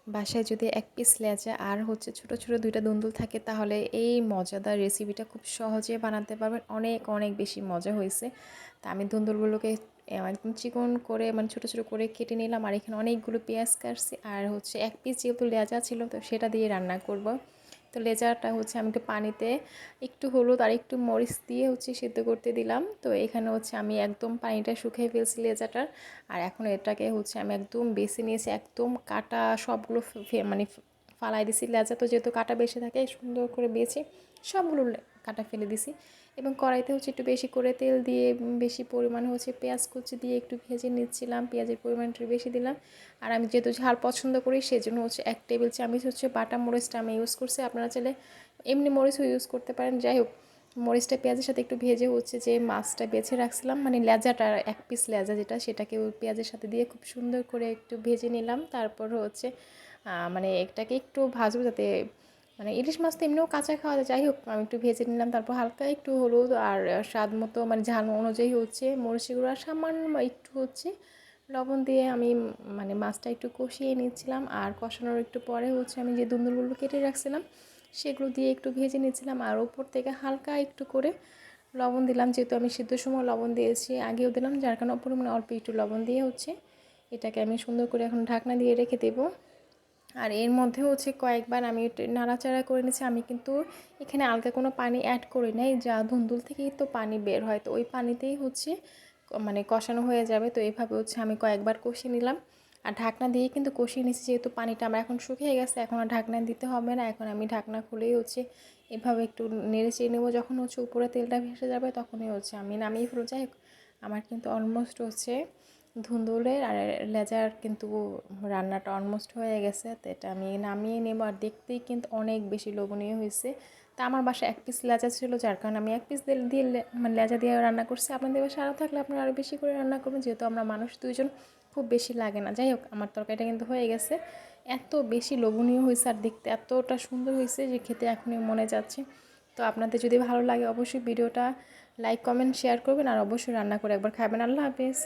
বাসায় যদি এক পিস লেজা আর হচ্ছে ছোট ছোট দুইটা দুন্দুল থাকে তাহলে এই মজাদার রেসিপিটা খুব সহজে বানাতে পারবেন। অনেক অনেক বেশি মজা হয়েছে। তা আমি দুন্দুলগুলোকে একদম চিকন করে মানে ছোট ছোট করে কেটে নিলাম, আর এখানে অনেকগুলো পেঁয়াজ কাটছি, আর হচ্ছে এক পিস যেহেতু লেজা ছিল তো সেটা দিয়ে রান্না করব। তো লেজাটা হচ্ছে আমি একটু পানিতে একটু হলুদ আর একটু মরিচ দিয়ে হচ্ছে সিদ্ধ করতে দিলাম। তো এখানে হচ্ছে আমি একদম পানিটা শুকিয়ে ফেলছি লেজাটার। আর এখন এটাকে হচ্ছে আমি একদম বেছে নিয়েছি, একদম কাটা সবগুলো মানে ফালাই দিছি। লেজা তো যেহেতু কাটা বেশি থাকে সুন্দর করে বেছে সবগুলো কাটা ফেলে দিছি। এবং কড়াইতে হচ্ছে একটু বেশি করে তেল দিয়ে বেশি পরিমাণে হচ্ছে পেঁয়াজ কুচি দিয়ে একটু ভেজে নিচ্ছিলাম। পেঁয়াজের পরিমাণটা বেশি দিলাম। আর আমি যেহেতু ঝাল পছন্দ করি সেজন্য হচ্ছে 1 টেবিল চামচ হচ্ছে বাটা মরিচটা আমি ইউজ করছি। আপনারা চাইলে এমনি মরিচও ইউজ করতে পারেন। যাই হোক, মরিচটা পেঁয়াজের সাথে একটু ভেজে হচ্ছে যে মাছটা বেছে রাখছিলাম মানে লেজাটা, এক পিস লেজা যেটা, সেটাকে পেঁয়াজের সাথে দিয়ে খুব সুন্দর করে একটু ভেজে নিলাম। তারপর হচ্ছে মানে এটাকে একটু ভাজবো যাতে মানে ইলিশ মাছ তো এমনিও কাঁচা খাওয়া যায়। যাই হোক, আমি একটু ভেজে নিলাম। তারপর হালকা একটু হলুদ আর স্বাদ মতো মানে ঝাল অনুযায়ী হচ্ছে মরিচের গুঁড়ো আর সামান্য একটু হচ্ছে লবণ দিয়ে আমি মানে মাছটা একটু কষিয়ে নিচ্ছিলাম। আর কষানোর একটু পরে হচ্ছে আমি যে দুন্দুলগুলো কেটে রাখছিলাম সেগুলো দিয়ে একটু ভেজে নিচ্ছিলাম। আর উপর থেকে হালকা একটু করে লবণ দিলাম, যেহেতু আমি সিদ্ধর সময় লবণ দিয়েছি, আগেও দিলাম, যার কারণে পরিমাণে অল্প একটু লবণ দিয়ে হচ্ছে এটাকে আমি সুন্দর করে এখন ঢাকনা দিয়ে রেখে দেবো। আর এর মধ্যে হচ্ছে কয়েকবার আমি নাড়াচাড়া করে নিয়েছি। আমি কিন্তু এখানে আলগা কোনো পানি অ্যাড করি নাই, যা ধুন্দুল থেকেই তো পানি বের হয়, তো ওই পানিতেই হচ্ছে মানে কষানো হয়ে যাবে। তো এইভাবে হচ্ছে আমি কয়েকবার কষিয়ে নিলাম। আর ঢাকনা দিয়ে কিন্তু কষিয়ে নিয়েছি, যেহেতু পানিটা আমার এখন শুকিয়ে গেছে, এখন আর ঢাকনা দিতে হবে না। এখন আমি ঢাকনা খুলেই হচ্ছে এভাবে একটু নেড়ে চেড়ে নেবো। যখন হচ্ছে উপরে তেলটা ভেসে যাবে তখনই হচ্ছে আমি নামিয়ে ফেলবো। যাই হোক, আমার কিন্তু অলমোস্ট হচ্ছে ধুন্দুলের আর লেজার কিন্তু রান্নাটা অলমোস্ট হয়ে গেছে। তো এটা আমি নামিয়ে নেব। আর দেখতেই কিন্তু অনেক বেশি লোভনীয় হয়েছে। তা আমার বাসায় এক পিস লেজা ছিল, যার কারণে আমি এক পিস দিয়ে মানে লেজা দিয়ে রান্না করছি। আপনাদের বাসায় আরও থাকলে আপনারা আরও বেশি করে রান্না করবেন, যেহেতু আমরা মানুষ দুইজন, খুব বেশি লাগে না। যাই হোক, আমার তরকারিটা কিন্তু হয়ে গেছে। এত বেশি লোভনীয় হয়েছে আর দেখতে এতটা সুন্দর হয়েছে যে খেতে এখনই মনে যাচ্ছে। তো আপনাদের যদি ভালো লাগে অবশ্যই ভিডিওটা লাইক কমেন্ট শেয়ার করবেন, আর অবশ্যই রান্না করে একবার খাবেন। আল্লাহ হাফেজ।